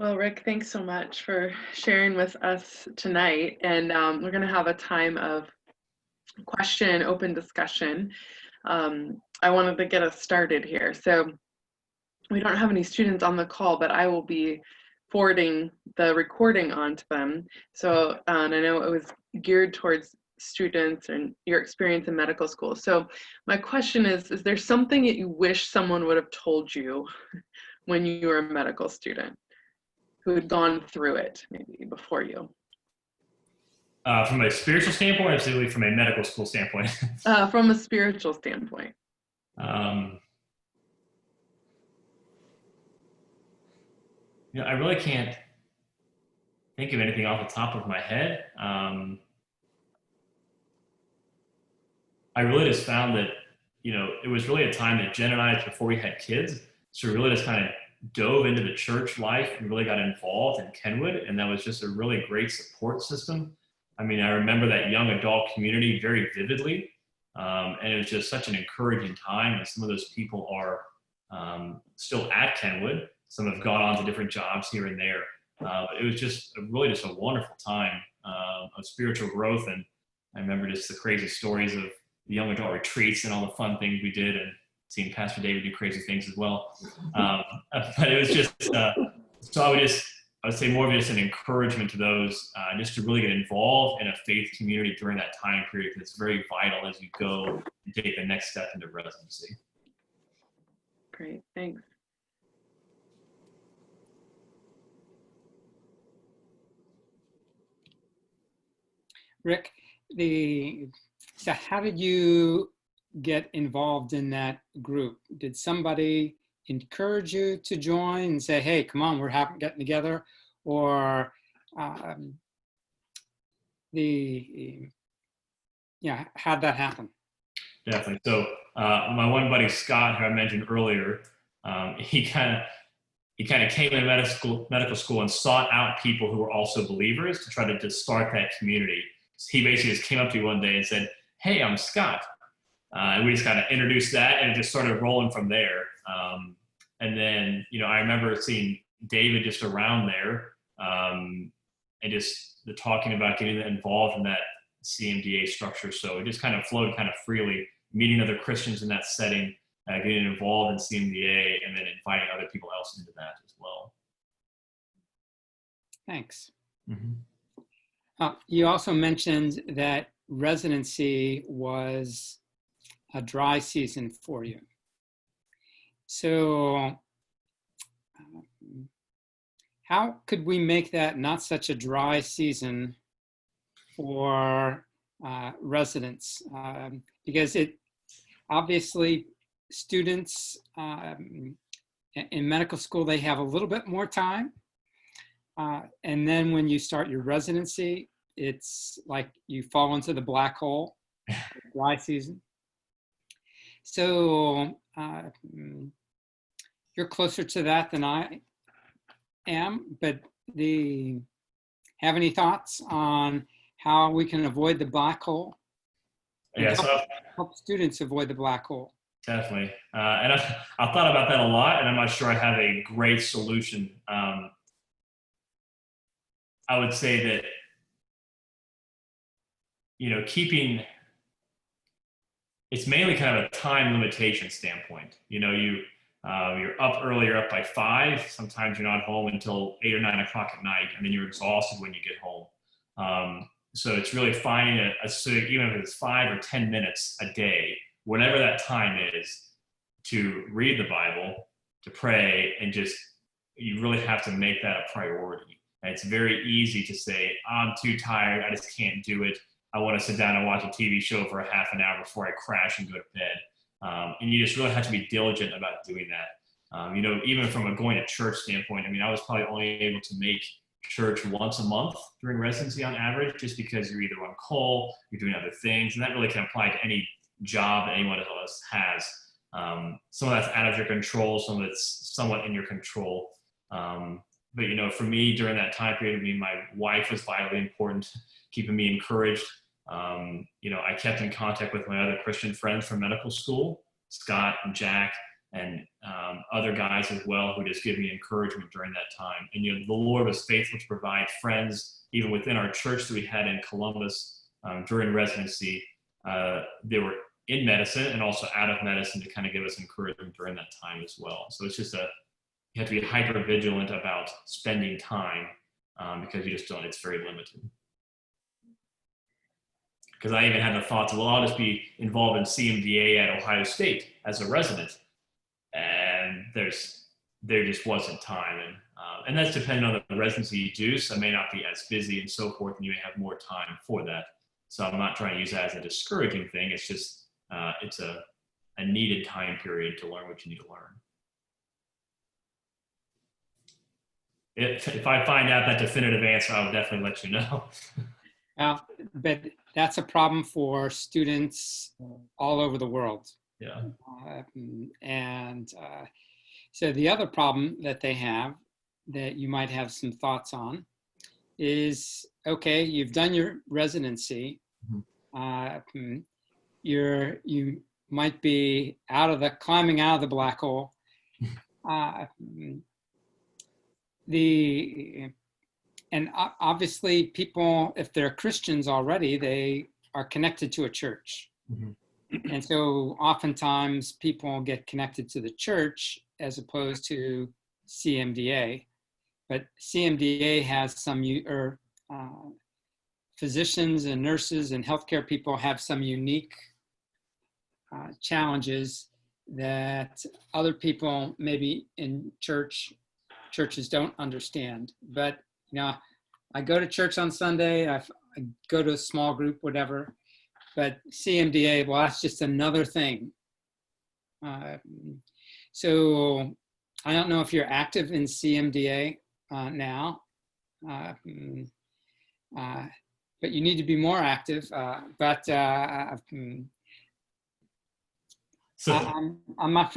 Well, Rick, thanks so much for sharing with us tonight. And we're going to have a time of question, open discussion. I wanted to get us started here. So we don't have any students on the call, but I will be forwarding the recording onto them. So, and I know it was geared towards students and your experience in medical school. So my question is there something that you wish someone would have told you when you were a medical student who had gone through it maybe before you? From a spiritual standpoint, or absolutely from a medical school standpoint. From a spiritual standpoint. um, I really can't think of anything off the top of my head. I really just found that, it was really a time that Jen and I, before we had kids, so we really just kind of dove into the church life and really got involved in Kenwood. And that was just a really great support system. I mean, I remember that young adult community very vividly. And it was just such an encouraging time. And some of those people are still at Kenwood. Some have gone on to different jobs here and there. It was just really just a wonderful time of spiritual growth. And I remember just the crazy stories of the young adult retreats and all the fun things we did, and seeing Pastor David do crazy things as well. But it was just, so I would say more of just an encouragement to those just to really get involved in a faith community during that time period, because it's very vital as you go and take the next step into residency. Great, thanks. Rick, so how did you get involved in that group? Did somebody encourage you to join and say, hey, come on, we're getting together? Or how'd that happen? Definitely. So my one buddy, Scott, who I mentioned earlier, he kind of came to medical school and sought out people who were also believers to try to just start that community. So he basically just came up to me one day and said, hey, I'm Scott. And we just kind of introduced that, and it just started rolling from there. And then, I remember seeing David just around there, and just the talking about getting involved in that CMDA structure. So it just kind of flowed kind of freely, meeting other Christians in that setting, getting involved in CMDA, and then inviting other people else into that as well. Thanks. Mm-hmm. You also mentioned that residency was a dry season for you. So how could we make that not such a dry season for residents? Because it obviously students in medical school, they have a little bit more time. And then when you start your residency, it's like you fall into the black hole, dry season. So you're closer to that than I am, but have any thoughts on how we can avoid the black hole? Yeah, so help students avoid the black hole. Definitely. And I've thought about that a lot, and I'm not sure I have a great solution. I would say that, it's mainly kind of a time limitation standpoint. You're up early, you're up by 5. Sometimes you're not home until 8 or 9 o'clock at night, and then you're exhausted when you get home. So it's really finding even if it's 5 or 10 minutes a day, whatever that time is, to read the Bible, to pray, and you really have to make that a priority. And it's very easy to say, I'm too tired, I just can't do it. I want to sit down and watch a TV show for a half an hour before I crash and go to bed. And you just really have to be diligent about doing that. Even from a going to church standpoint, I was probably only able to make church once a month during residency on average, just because you're either on call, you're doing other things, and that really can apply to any job that anyone else has. Some of that's out of your control, some of it's somewhat in your control. But for me, during that time period, my wife was vitally important, keeping me encouraged. I kept in contact with my other Christian friends from medical school, Scott and Jack. and other guys as well who just give me encouragement during that time. And the Lord was faithful to provide friends, even within our church that we had in Columbus during residency. They were in medicine and also out of medicine to kind of give us encouragement during that time as well. So it's just you have to be hyper vigilant about spending time because you just don't, it's very limited. Because I even had the thoughts, well, I'll just be involved in CMDA at Ohio State as a resident. And there just wasn't time. And that's depending on the residency you do. So I may not be as busy and so forth, and you may have more time for that. So I'm not trying to use that as a discouraging thing. It's just, it's a needed time period to learn what you need to learn. If I find out that definitive answer, I will definitely let you know. But that's a problem for students all over the world. Yeah. So the other problem that they have that you might have some thoughts on is, okay, you've done your residency. Mm-hmm. You might be climbing out of the black hole. And obviously people, if they're Christians already, they are connected to a church. Mm-hmm. And so oftentimes people get connected to the church as opposed to CMDA. But CMDA has some, physicians and nurses and healthcare people have some unique challenges that other people maybe in churches don't understand. But I go to church on Sunday, I go to a small group, whatever, but CMDA, well, that's just another thing. So I don't know if you're active in CMDA now, but you need to be more active. So I'm not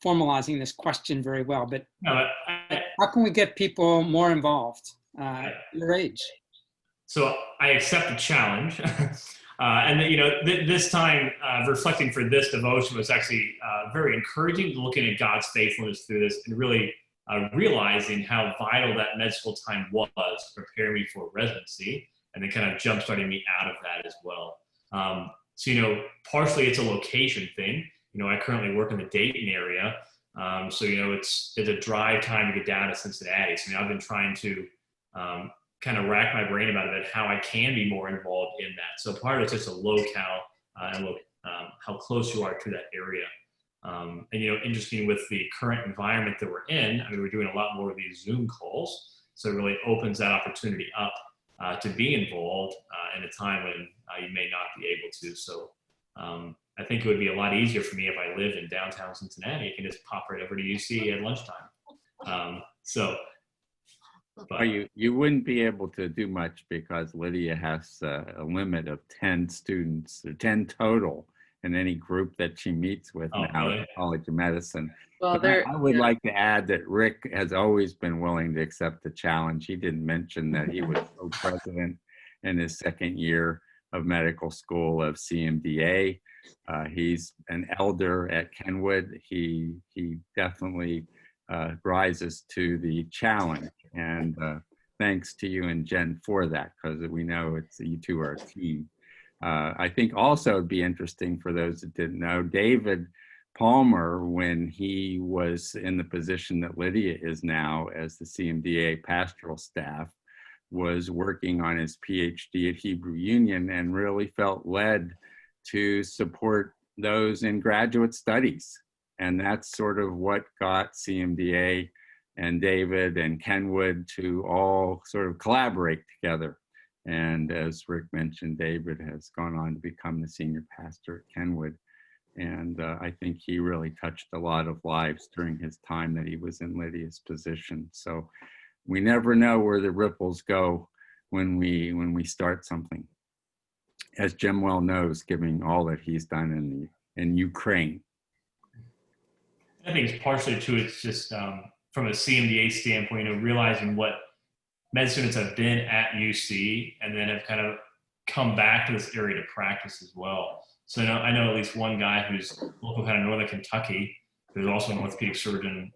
formalizing this question very well, but how can we get people more involved your age? So I accept the challenge. And this time reflecting for this devotion was actually very encouraging, looking at God's faithfulness through this and really realizing how vital that med school time was to prepare me for residency, and then kind of jump-starting me out of that as well. So, partially it's a location thing. I currently work in the Dayton area. So, it's a drive time to get down to Cincinnati. So, I've been trying to kind of rack my brain about it, how I can be more involved in that. So part of it's just a locale and how close you are to that area. And, interesting with the current environment that we're in, we're doing a lot more of these Zoom calls. So it really opens that opportunity up to be involved in a time when you may not be able to. So I think it would be a lot easier for me if I lived in downtown Cincinnati. I can just pop right over to UC at lunchtime. But you wouldn't be able to do much because Lydia has a limit of 10 students, or 10 total in any group that she meets with now really? at the College of Medicine. Well, I would like to add that Rick has always been willing to accept the challenge. He didn't mention that he was co-president in his second year of medical school of CMDA. He's an elder at Kenwood. He definitely rises to the challenge, and thanks to you and Jen for that, because we know you two are a team. I think also it'd be interesting for those that didn't know, David Palmer, when he was in the position that Lydia is now as the CMDA pastoral staff, was working on his PhD at Hebrew Union and really felt led to support those in graduate studies. And that's sort of what got CMDA and David and Kenwood to all sort of collaborate together. And as Rick mentioned, David has gone on to become the senior pastor at Kenwood. And I think he really touched a lot of lives during his time that he was in Lydia's position. So we never know where the ripples go when we start something. As Jim well knows, given all that he's done in Ukraine. I think it's partially too, it's just from a CMDA standpoint, realizing what med students have been at UC and then have kind of come back to this area to practice as well. So I know at least one guy who's local kind of Northern Kentucky, There's also an orthopedic surgeon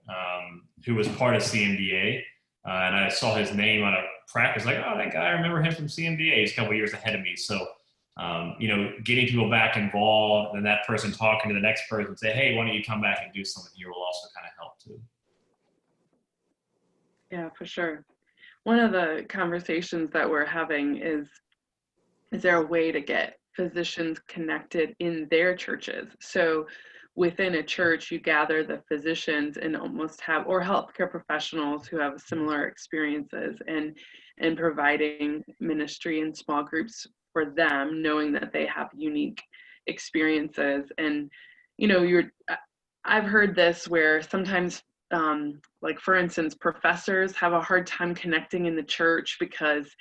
who was part of CMDA, and I saw his name on a practice, like, oh, that guy, I remember him from CMDA. He's a couple years ahead of me. So, getting people back involved, and that person talking to the next person, say, hey, why don't you come back and do something here, will also kind of help too. Yeah, for sure. One of the conversations that we're having is there a way to get physicians connected in their churches? So within a church, you gather the physicians and almost have, or healthcare professionals who have similar experiences, and providing ministry in small groups for them, knowing that they have unique experiences. And, I've heard this where sometimes, like for instance, professors have a hard time connecting in the church because,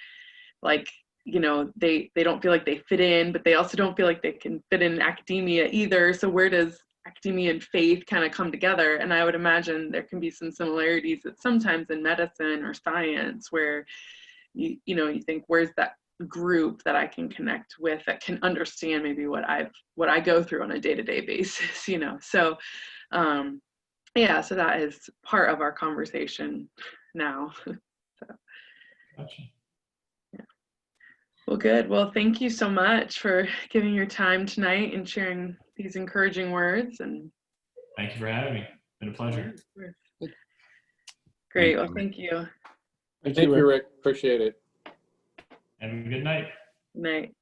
like, they don't feel like they fit in, but they also don't feel like they can fit in academia either. So where does academia and faith kind of come together? And I would imagine there can be some similarities that sometimes in medicine or science where you think, where's that group that I can connect with that can understand maybe what I go through on a day-to-day basis, So so that is part of our conversation now. So. Gotcha. Well, good. Well, thank you so much for giving your time tonight and sharing these encouraging words. And thank you for having me. It's been a pleasure. Great. Well, thank you. Thank you, Rick. Appreciate it. Have a good night. Good night.